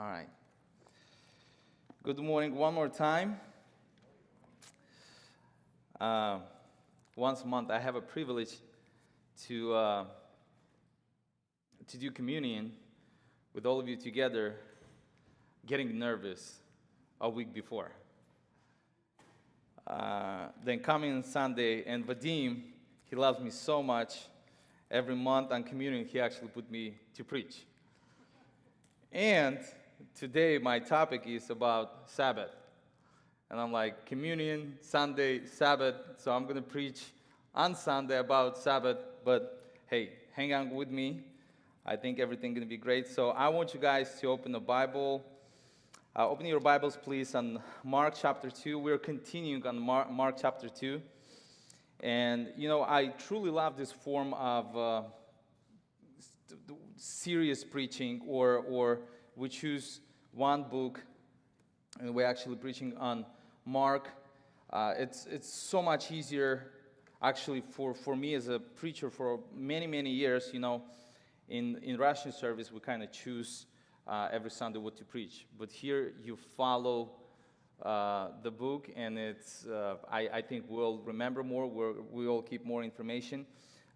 All right. Good morning one more time. Once a month, I have a privilege to do communion with all of you together, getting nervous a week before. Then coming Sunday, and Vadim, he loves me so much. Every month on communion, he actually put me to preach. And today, my topic is about Sabbath. And I'm like, communion, Sunday, Sabbath. So I'm going to preach on Sunday about Sabbath. But hey, hang on with me. I think everything's going to be great. So I want you guys to open the Bible. Open your Bibles, please, on Mark chapter 2. We're continuing on Mark chapter 2. And, you know, I truly love this form of serious preaching, or we choose one book, and we're actually preaching on Mark. It's so much easier, actually, for me as a preacher for many years. You know, in Russian service, we kind of choose every Sunday what to preach. But here, you follow the book, and it's I think we'll remember more. We'll keep more information.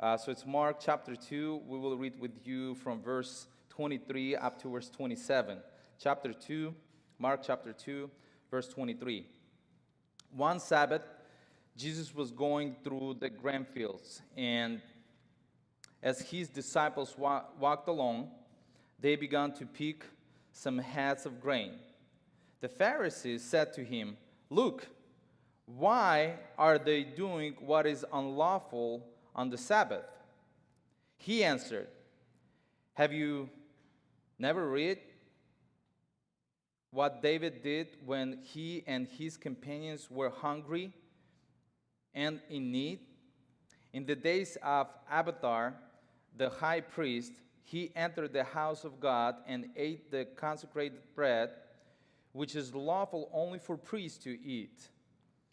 So it's Mark chapter 2. We will read with you from verse 23 up to verse 27. Chapter 2, Mark chapter 2, verse 23. One Sabbath, Jesus was going through the grain fields, and as his disciples walked along, they began to pick some heads of grain. The Pharisees said to him, "Look, why are they doing what is unlawful on the Sabbath?" He answered, "Have you never read what David did when he and his companions were hungry and in need? In the days of Abiathar, the high priest, he entered the house of God and ate the consecrated bread, which is lawful only for priests to eat.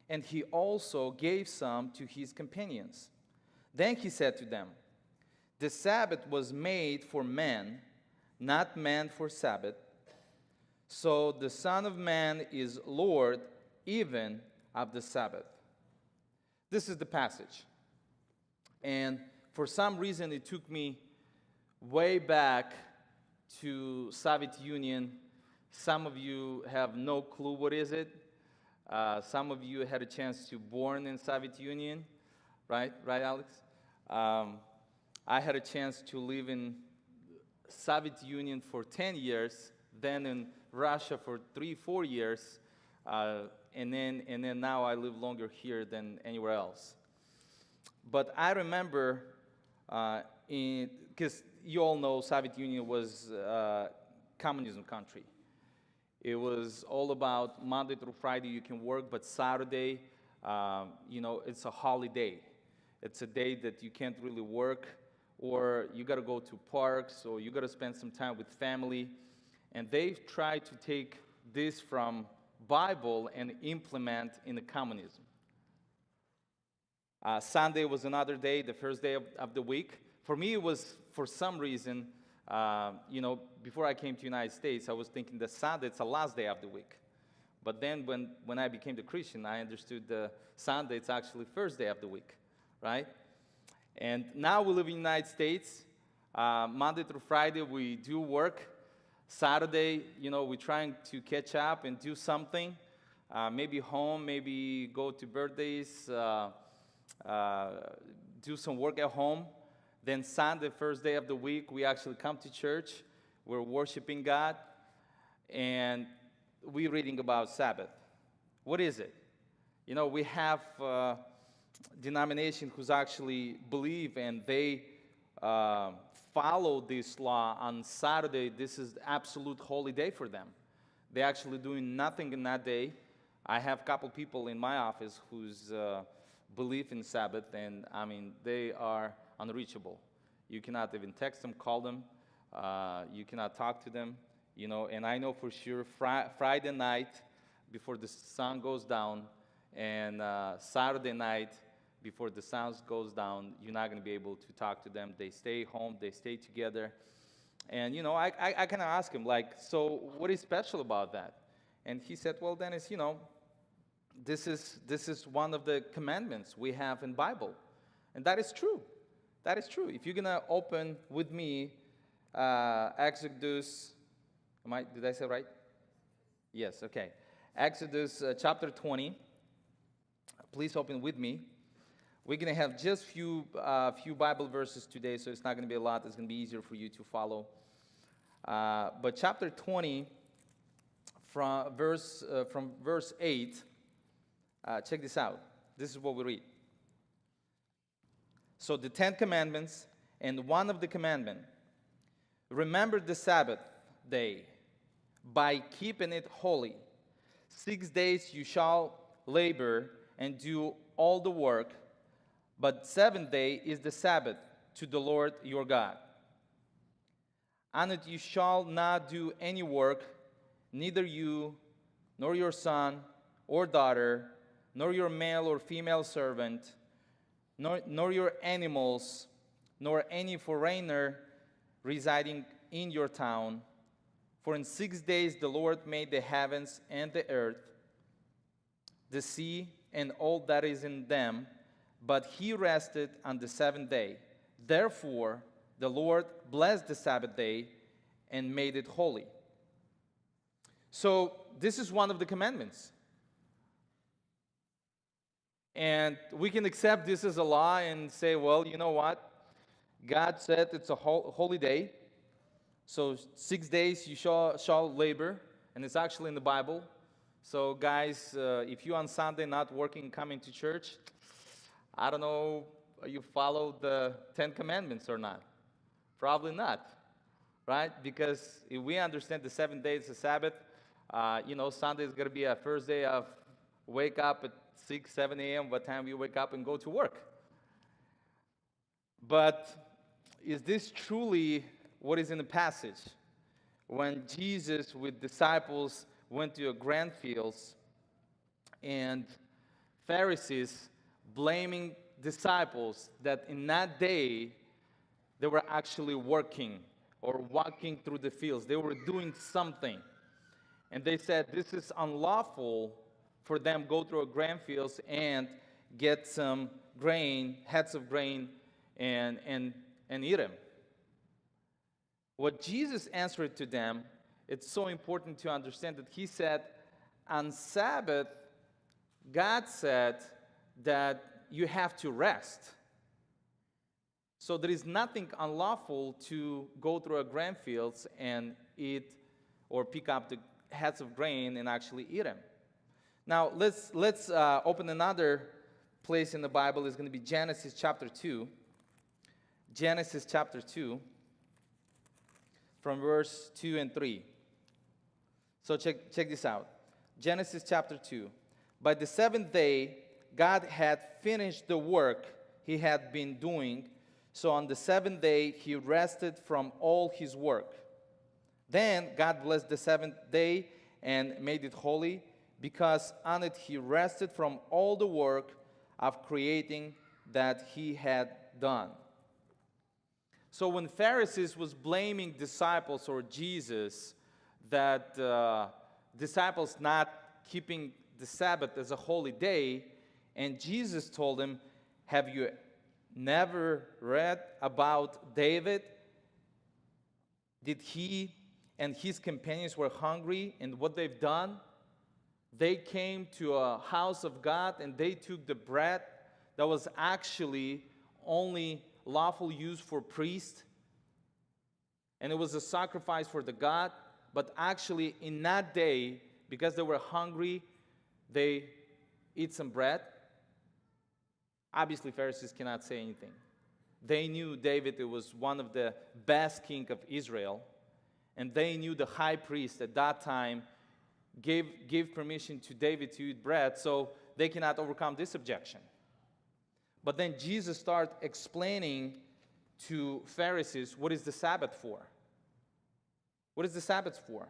And he also gave some to his companions. Then he said to them, 'The Sabbath was made for men, not man for Sabbath. So the Son of Man is Lord even of the Sabbath.'" This is the passage. And for some reason, it took me way back to Soviet Union. Some of you have no clue what is it. Some of you had a chance to born in Soviet Union, right? Right, Alex? I had a chance to live in Soviet Union for 10 years, then in Russia for 3-4 years, and then now I live longer here than anywhere else. But I remember, because you all know Soviet Union was a communism country. It was all about Monday through Friday you can work, but Saturday, it's a holiday. It's a day that you can't really work, or you got to go to parks, or you got to spend some time with family. And they've tried to take this from Bible and implement in the communism. Sunday was another day, the first day of the week. For me, it was, for some reason, before I came to the United States, I was thinking that Sunday, it's the last day of the week. But then when I became the Christian, I understood the Sunday, it's actually first day of the week, right? And now we live in the United States. Monday through Friday, we do work. Saturday, we're trying to catch up and do something. Maybe home, maybe go to birthdays, do some work at home. Then Sunday, first day of the week, we actually come to church. We're worshiping God. And we're reading about Sabbath. What is it? We have denomination who's actually believe, and they follow this law. On Saturday, this is absolute holy day for them. They're actually doing nothing in that day. I have a couple people in my office who's believe in Sabbath, and they are unreachable. You cannot even text them, call them. You cannot talk to them, and I know for sure Friday night before the sun goes down, and Saturday night before the sun goes down, you're not going to be able to talk to them. They stay home, they stay together, And, I kind of asked him, like, so what is special about that? And he said, well, Dennis, this is one of the commandments we have in Bible. And that is true. That is true. If you're going to open with me Exodus, did I say right? Yes, okay. Exodus chapter 20. Please open with me. We're going to have just few Bible verses today, so it's not going to be a lot. It's going to be easier for you to follow. But chapter 20, from verse 8, check this out. This is what we read. So the 10 commandments, and one of the commandments, remember the Sabbath day by keeping it holy. 6 days you shall labor and do all the work, but 7th day is the Sabbath to the Lord your God. On it you shall not do any work, neither you, nor your son or daughter, nor your male or female servant, nor your animals, nor any foreigner residing in your town. For in 6 days the Lord made the heavens and the earth, the sea, and all that is in them, but he rested on the 7th day. Therefore the Lord blessed the Sabbath day and made it holy. So this is one of the commandments. And we can accept this as a law and say, well, you know what? God said it's a holy day. So 6 days you shall labor, and it's actually in the Bible. So guys, if you on Sunday not working, coming to church, I don't know you follow the 10 commandments or not. Probably not, right? Because if we understand the 7 days is a Sabbath, Sunday is going to be a first day of wake up at 6, 7 a.m., what time you wake up and go to work. But is this truly what is in the passage? When Jesus with disciples went to a grain fields and Pharisees blaming disciples that in that day they were actually working or walking through the fields. They were doing something. And they said this is unlawful for them go through a grain fields and get some grain, heads of grain, and eat them. What Jesus answered to them, it's so important to understand that he said, on Sabbath, God said that you have to rest. So there is nothing unlawful to go through a grain fields and eat or pick up the heads of grain and actually eat them. Now, let's open another place in the Bible. It's going to be Genesis chapter 2. Genesis chapter 2, from verse 2 and 3. So check this out. Genesis chapter 2. By the 7th day, God had finished the work he had been doing. So on the 7th day, he rested from all his work. Then God blessed the 7th day and made it holy, because on it he rested from all the work of creating that he had done. So when Pharisees was blaming disciples or Jesus that disciples not keeping the Sabbath as a holy day, and Jesus told them, have you never read about David? Did he and his companions were hungry, and what they've done? They came to a house of God and they took the bread that was actually only lawful use for priests, and it was a sacrifice for the God. But actually in that day, because they were hungry, they eat some bread. Obviously Pharisees cannot say anything. They knew David was one of the best king of Israel, and they knew the high priest at that time gave permission to David to eat bread, so they cannot overcome this objection. But then Jesus started explaining to Pharisees, what is the Sabbath for? What is the Sabbath for?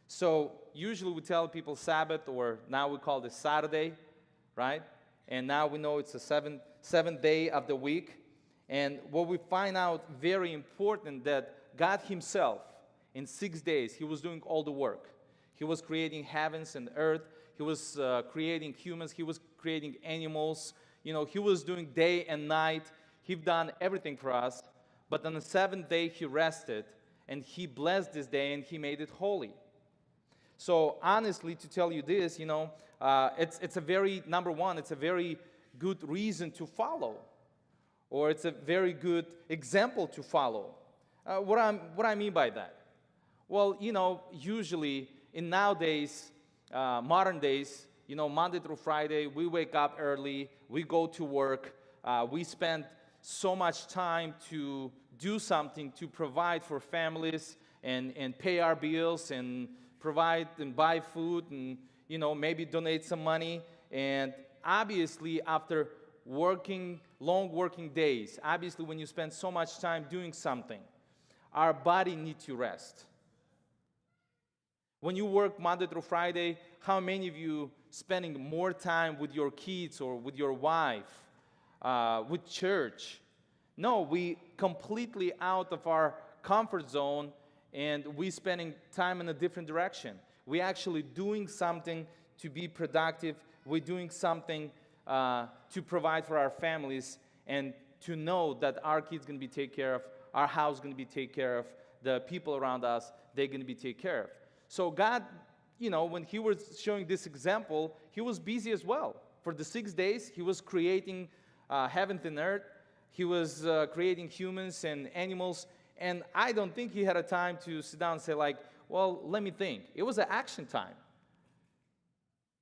So usually we tell people Sabbath, or now we call this Saturday, right? And now we know it's the seventh day of the week. And what we find out very important that God himself, in 6 days, he was doing all the work. He was creating heavens and earth. He was creating humans. He was creating animals. He was doing day and night. He's done everything for us. But on the seventh day, he rested, and he blessed this day, and he made it holy. So honestly, to tell you this, it's a very, number one, it's a very good reason to follow, or it's a very good example to follow. What I mean by that? Well, usually in nowadays, modern days, Monday through Friday, we wake up early, we go to work, we spend so much time to do something to provide for families and pay our bills and provide and buy food and, maybe donate some money. And obviously, after long working days, obviously when you spend so much time doing something, our body needs to rest. When you work Monday through Friday, how many of you spending more time with your kids or with your wife, with church? No, we completely out of our comfort zone, and we spending time in a different direction. We actually doing something to be productive. We're doing something to provide for our families and to know that our kids going to be taken care of, our house going to be taken care of, the people around us, they're going to be taken care of. So God, when he was showing this example, he was busy as well. For the 6 days, he was creating heaven and earth. He was creating humans and animals. And I don't think he had a time to sit down and say, well, let me think. It was an action time.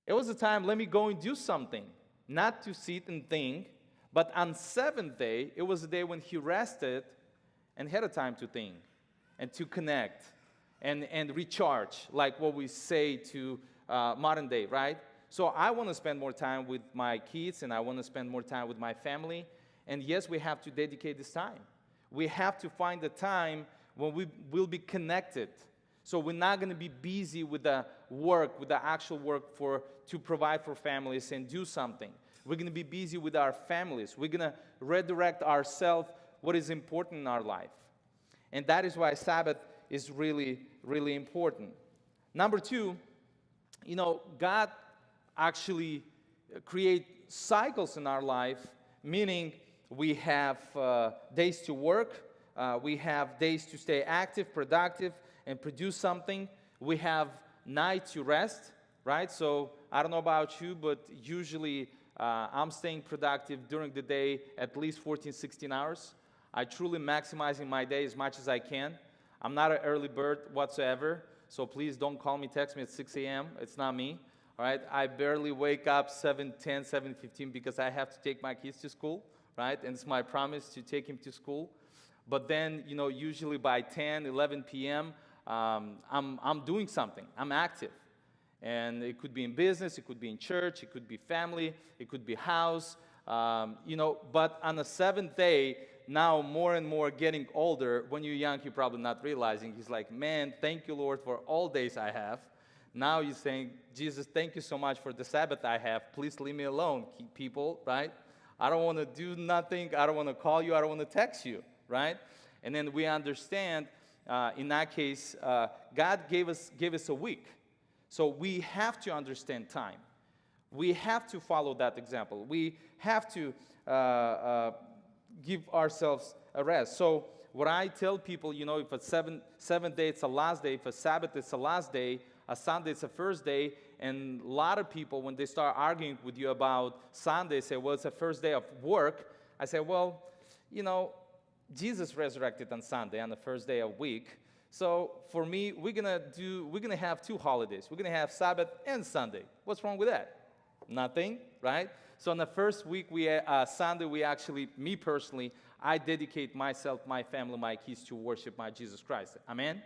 It was a time, let me go and do something. Not to sit and think, but on seventh day, it was a day when he rested and had a time to think and to connect and recharge, like what we say to modern day, right? So I want to spend more time with my kids, and I want to spend more time with my family. And yes, we have to dedicate this time. We have to find the time when we will be connected. So we're not going to be busy with the work, with the actual work to provide for families and do something. We're going to be busy with our families. We're going to redirect ourselves what is important in our life. And that is why Sabbath is really, really important. Number two, God actually create cycles in our life, meaning we have days to work, we have days to stay active, productive, and produce something. We have night to rest, right? So I don't know about you, but usually I'm staying productive during the day at least 14, 16 hours. I truly maximizing my day as much as I can. I'm not an early bird whatsoever, so please don't call me, text me at 6 a.m. It's not me, all right? I barely wake up 7:10, 7:15 because I have to take my kids to school, right? And it's my promise to take him to school. But then, usually by 10, 11 p.m., I'm doing something. I'm active. And it could be in business, it could be in church, it could be family, it could be house, But on the seventh day, now more and more getting older, when you're young, you're probably not realizing. He's like, man, thank you, Lord, for all days I have. Now you're saying, Jesus, thank you so much for the Sabbath I have. Please leave me alone, people, right? I don't want to do nothing. I don't want to call you. I don't want to text you, right? And then we understand, in that case, God gave us a week. So we have to understand time. We have to follow that example. We have to give ourselves a rest. So what I tell people, if a seventh day, it's a last day. If a Sabbath, it's a last day. A Sunday, it's a first day. And a lot of people, when they start arguing with you about Sunday, say, well, it's the first day of work. I say, well, Jesus resurrected on Sunday, on the first day of week. So for me, we're gonna have two holidays. We're gonna have Sabbath and Sunday. What's wrong with that? Nothing, right? So on the first week, Sunday, we actually, me personally, I dedicate myself, my family, my kids to worship my Jesus Christ. Amen?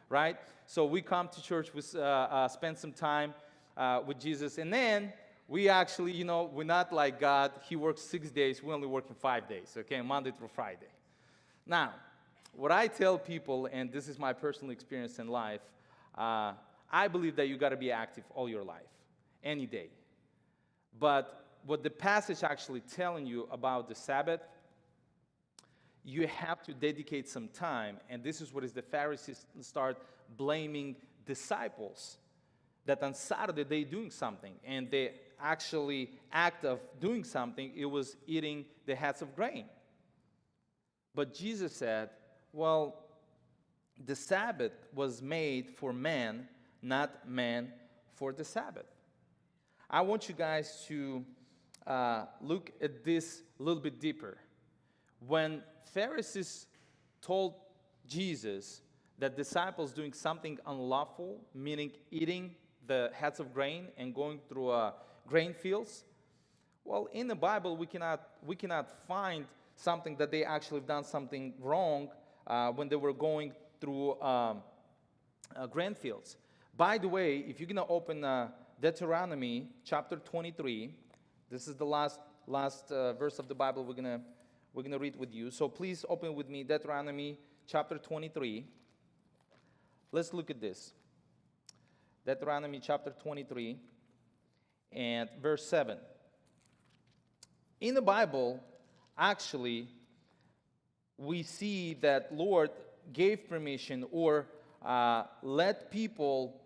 Right? So we come to church, we spend some time with Jesus, and then we actually, we're not like God. He works 6 days. We only work in 5 days, okay, Monday through Friday. Now, what I tell people, and this is my personal experience in life, I believe that you got to be active all your life, any day. But what the passage actually telling you about the Sabbath, you have to dedicate some time. And this is what is the Pharisees start blaming disciples, that on Saturday they doing something, and the actually act of doing something, it was eating the heads of grain. But Jesus said, well, the Sabbath was made for man, not man for the Sabbath. I want you guys to look at this a little bit deeper. When Pharisees told Jesus that disciples doing something unlawful, meaning eating the heads of grain and going through grain fields, well, in the Bible we cannot find something that they actually have done something wrong when they were going through grain fields. By the way, if you're going to open Deuteronomy chapter 23, this is the last verse of the Bible we're gonna read with you. So please open with me Deuteronomy chapter 23. Let's look at this. Deuteronomy chapter 23 and verse 7. In the Bible, actually, we see that Lord gave permission or let people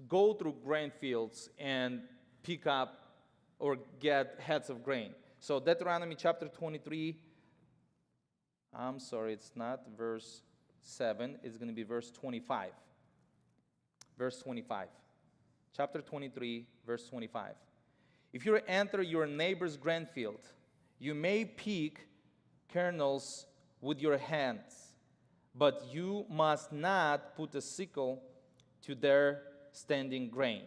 go through grain fields and pick up or get heads of grain. So Deuteronomy chapter 23, I'm sorry, it's not verse 7, it's going to be verse 25. Verse 25. Chapter 23, verse 25. If you enter your neighbor's grain field, you may pick kernels with your hands, but you must not put a sickle to their standing grain.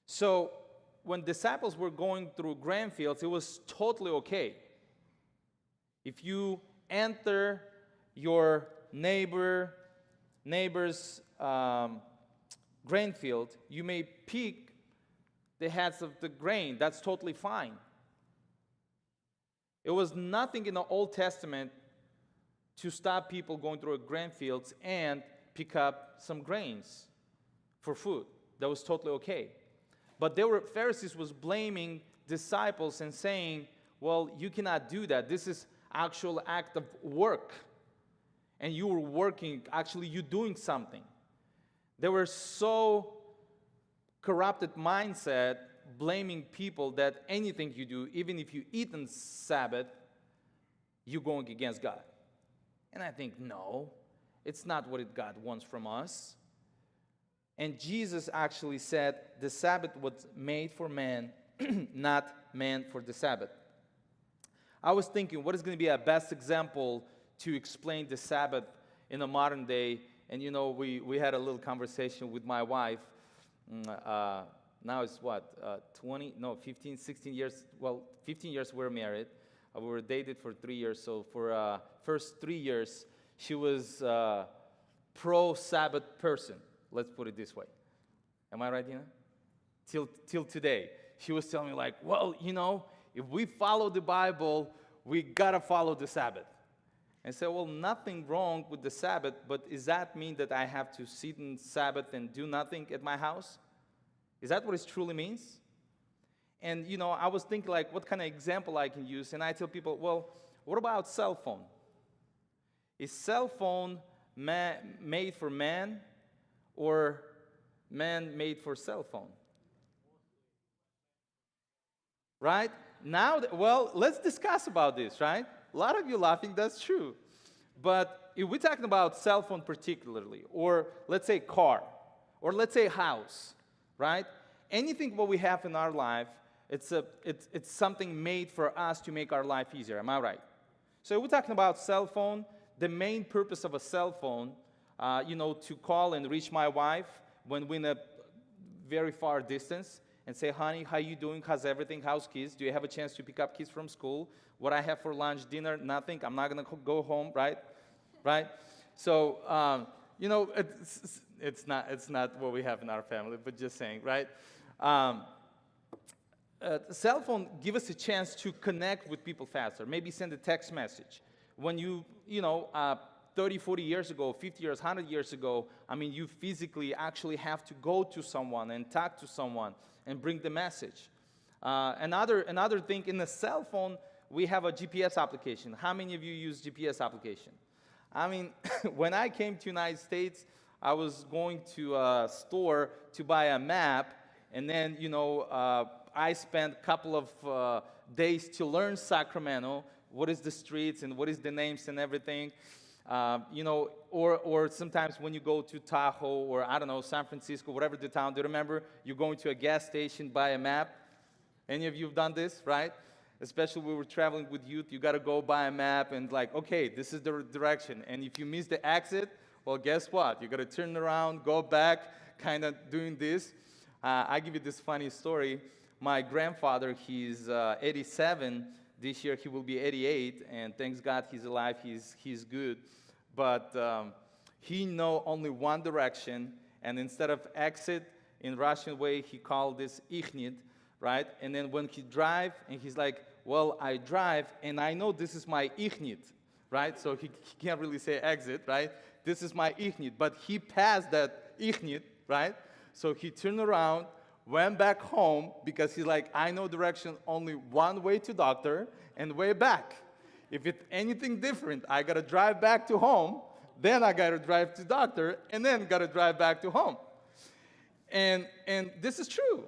So when disciples were going through grain fields, it was totally okay. If you enter your neighbor's grain field, you may pick the heads of the grain. That's totally fine. It was nothing in the Old Testament to stop people going through grain fields and pick up some grains for food. That was totally okay. But Pharisees was blaming disciples and saying, well, you cannot do that. This is actual act of work. And you were working, actually you're doing something. They were so corrupted mindset, blaming people that anything you do, even if you eat on Sabbath, you're going against God. And I think, no, it's not what God wants from us. And Jesus actually said the Sabbath was made for man, not man for the Sabbath. I was thinking, what is going to be a best example to explain the Sabbath in a modern day? And you know, we had a little conversation with my wife. Now it's what, 15, 16 years. Well, 15 years we're married. We were dated for 3 years. So for first 3 years, she was a pro-Sabbath person. Let's put it this way. Am I right, Dina? Till today. She was telling me like, well, you know, if we follow the Bible, we got to follow the Sabbath. And I said, well, nothing wrong with the Sabbath, but does that mean that I have to sit in Sabbath and do nothing at my house? Is that what it truly means? And, you know, I was thinking like, what kind of example I can use? And I tell people, well, what about cell phone? Is cell phone made for man or man made for cell phone? Right? Now, well, let's discuss about this, right? A lot of you laughing, that's true. But if we're talking about cell phone particularly, or let's say car, or let's say house, right? Anything what we have in our life, it's something made for us to make our life easier. Am I right? So if we're talking about cell phone, the main purpose of a cell phone, to call and reach my wife when we're in a very far distance and say, honey, how you doing? How's everything? How's kids? Do you have a chance to pick up kids from school? What I have for lunch, dinner? Nothing. I'm not going to go home, right? Right? So, it's not what we have in our family, but just saying, right? Cell phone give us a chance to connect with people faster. Maybe send a text message. When 30, 40 years ago, 50 years, 100 years ago, you physically actually have to go to someone and talk to someone and bring the message. Another thing, in the cell phone, we have a GPS application. How many of you use GPS application? I mean, when I came to United States, I was going to a store to buy a map, and then, I spent a couple of days to learn Sacramento, what is the streets and what is the names and everything. Or sometimes when you go to Tahoe or, I don't know, San Francisco, whatever the town, do you remember you're going to a gas station, buy a map? Any of you have done this, right? Especially when we were traveling with youth, you got to go buy a map and like, okay, this is the direction. And if you miss the exit, well, guess what? You got to turn around, go back, kind of doing this. I give you this funny story. My grandfather, he's 87. This year he will be 88, and thanks God he's alive, he's good. But he know only one direction, and instead of exit in Russian way, he called this ikhnit, right? And then when he drive, and he's like, well, I drive, and I know this is my ikhnit, right? So he can't really say exit, right? This is my ikhnit, but he passed that ikhnit, right? So he turned around, went back home, because he's like, I know direction only one way to doctor and way back. If it's anything different, I got to drive back to home, then I got to drive to doctor, and then got to drive back to home. And this is true.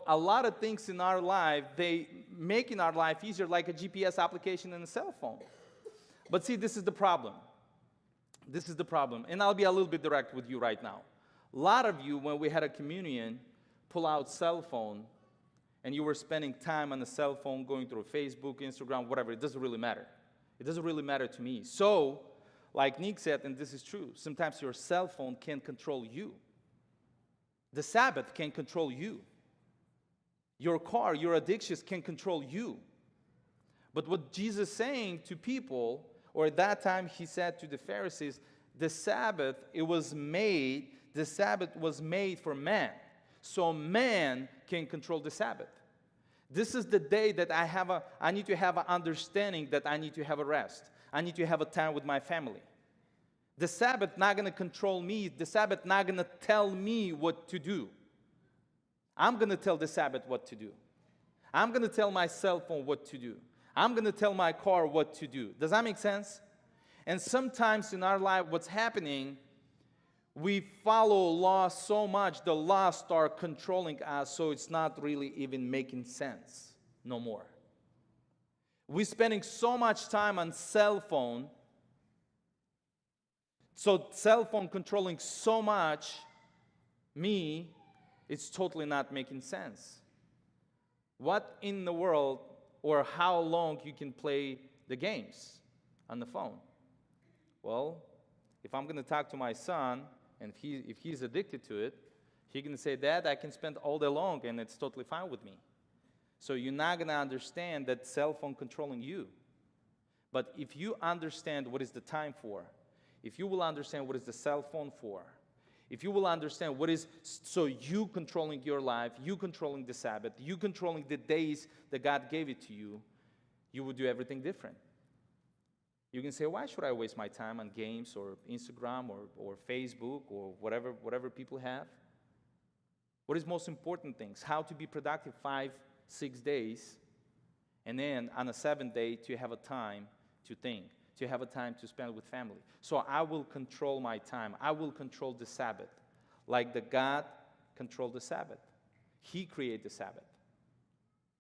A lot of things in our life, they making our life easier, like a GPS application and a cell phone. But see, this is the problem. This is the problem. And I'll be a little bit direct with you right now. A lot of you, when we had a communion, pull out cell phone, and you were spending time on the cell phone going through Facebook, Instagram, whatever. It doesn't really matter. It doesn't really matter to me. So, like Nick said, and this is true, sometimes your cell phone can control you. The Sabbath can control you. Your car, your addictions can control you. But what Jesus is saying to people, or at that time he said to the Pharisees, the Sabbath was made for man. So man can control the Sabbath. This is the day that I need to have an understanding that I need to have a rest. I need to have a time with my family. The Sabbath not going to control me. The Sabbath not going to tell me what to do. I'm going to tell the Sabbath what to do. I'm going to tell my cell phone what to do. I'm going to tell my car what to do. Does that make sense? And sometimes in our life, what's happening, we follow law so much, the law start controlling us, so it's not really even making sense no more. We're spending so much time on cell phone, so cell phone controlling so much me, it's totally not making sense. What in the world, or how long you can play the games on the phone? Well, if I'm going to talk to my son, and if he's addicted to it, he can say, Dad, I can spend all day long, and it's totally fine with me. So you're not going to understand that cell phone controlling you. But if you understand what is the time for, if you will understand what is the cell phone for, if you will understand what is, so you controlling your life, you controlling the Sabbath, you controlling the days that God gave it to you, you will do everything different. You can say, why should I waste my time on games or Instagram or Facebook or whatever people have? What is most important things? How to be productive 5-6 days, and then on a 7th day to have a time to think, to have a time to spend with family. So I will control my time. I will control the Sabbath, like the God controlled the Sabbath. He created the Sabbath.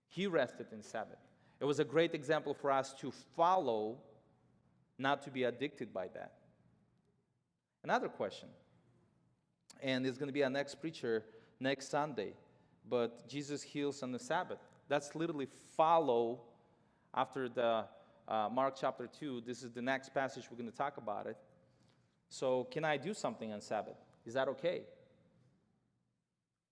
He rested in Sabbath. It was a great example for us to follow, not to be addicted by that. Another question, and it's going to be our next preacher next Sunday, but Jesus heals on the Sabbath. That's literally follow after the Mark chapter 2. This is the next passage we're going to talk about it. So can I do something on Sabbath? Is that okay?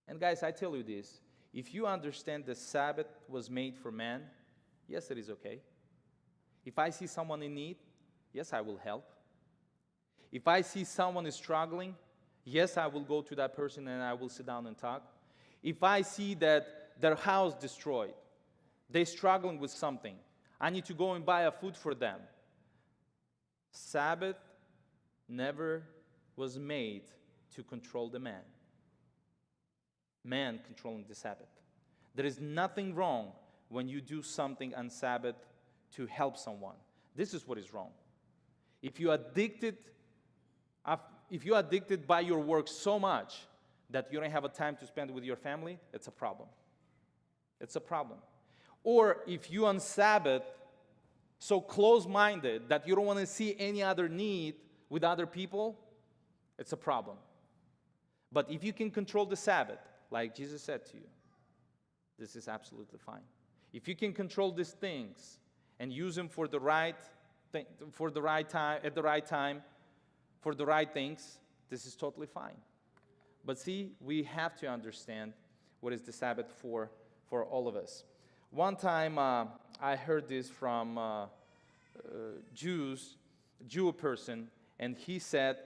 And guys, I tell you this, if you understand the Sabbath was made for man, yes, it is okay. If I see someone in need, yes, I will help. If I see someone is struggling, yes, I will go to that person and I will sit down and talk. If I see that their house destroyed, they're struggling with something, I need to go and buy a food for them. Sabbath never was made to control the man. Man controlling the Sabbath. There is nothing wrong when you do something on Sabbath to help someone. This is what is wrong. If you're addicted by your work so much that you don't have a time to spend with your family, it's a problem. It's a problem. Or if you on Sabbath so close-minded that you don't want to see any other need with other people, it's a problem. But if you can control the Sabbath, like Jesus said to you, this is absolutely fine. If you can control these things and use them for the right time, at the right time, for the right things, this is totally fine. But see, we have to understand what is the Sabbath for all of us. One time I heard this from a Jew person, and he said,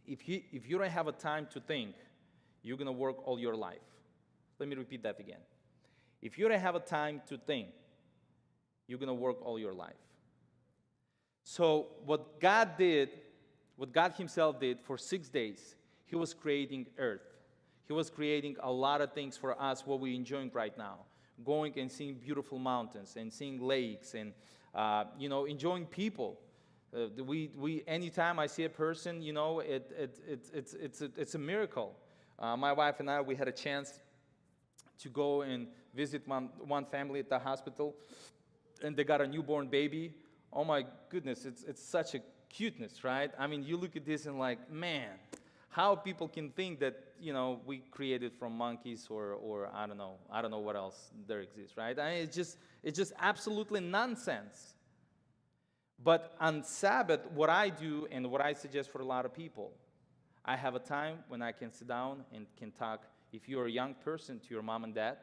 if you don't have a time to think, you're going to work all your life. Let me repeat that again. If you don't have a time to think, you're going to work all your life. So what God himself did for 6 days, he was creating earth. He was creating a lot of things for us, what we're enjoying right now. Going and seeing beautiful mountains and seeing lakes and, enjoying people. Anytime I see a person, it's a miracle. My wife and I, we had a chance to go and visit one family at the hospital, and they got a newborn baby. Oh my goodness, it's such a cuteness, right? I mean, you look at this and like, man, how people can think that, we created from monkeys or I don't know what else there exists, right? I mean, it's just absolutely nonsense. But on Sabbath, what I do and what I suggest for a lot of people, I have a time when I can sit down and can talk, if you're a young person, to your mom and dad,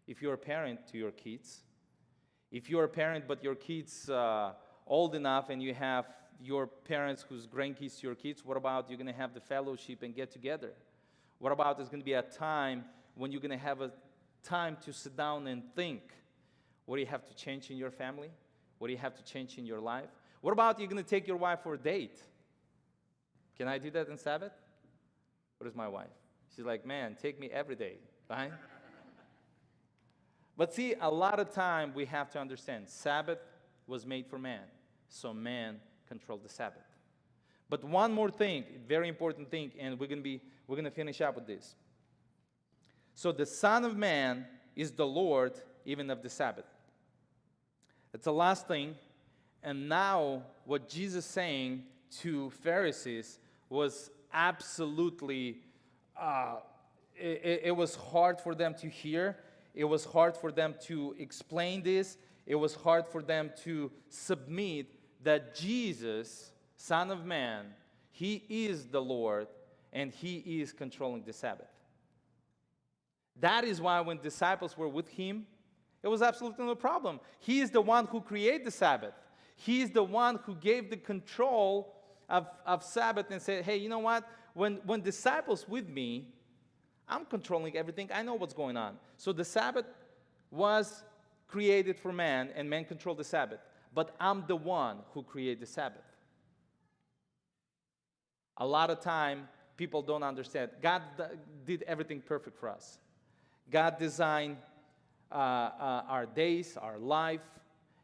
if you're a parent, to your kids. If you're a parent but your kids old enough and you have your parents whose grandkids to your kids, what about you're going to have the fellowship and get together? What about there's going to be a time when you're going to have a time to sit down and think, what do you have to change in your family? What do you have to change in your life? What about you're going to take your wife for a date? Can I do that on Sabbath? What is my wife? She's like, man, take me every day, right? But see, a lot of time we have to understand, Sabbath was made for man, so man controlled the Sabbath. But one more thing, very important thing, and we're going to finish up with this. So the Son of Man is the Lord even of the Sabbath. It's the last thing. And now what Jesus is saying to Pharisees was absolutely, it was hard for them to hear. It was hard for them to explain this. It was hard for them to submit that Jesus, Son of Man, He is the Lord and He is controlling the Sabbath. That is why when disciples were with Him, it was absolutely no problem. He is the one who created the Sabbath. He is the one who gave the control of Sabbath and said, hey, you know what? When disciples with me, I'm controlling everything. I know what's going on. So the Sabbath was created for man, and man controlled the Sabbath. But I'm the one who created the Sabbath. A lot of time, people don't understand. God did everything perfect for us. God designed our days, our life,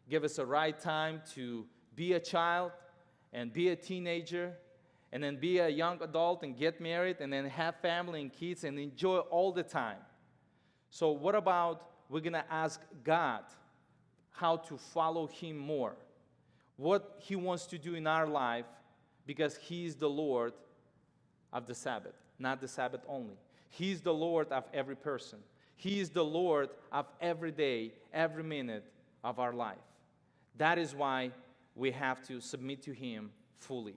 give us a right time to be a child and be a teenager, and then be a young adult and get married and then have family and kids and enjoy all the time. So what about we're going to ask God how to follow Him more? What He wants to do in our life, because He is the Lord of the Sabbath, not the Sabbath only. He is the Lord of every person. He is the Lord of every day, every minute of our life. That is why we have to submit to Him fully.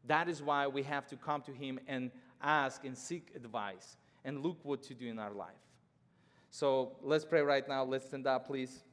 That is why we have to come to Him and ask and seek advice and look what to do in our life. So let's pray right now. Let's stand up, please.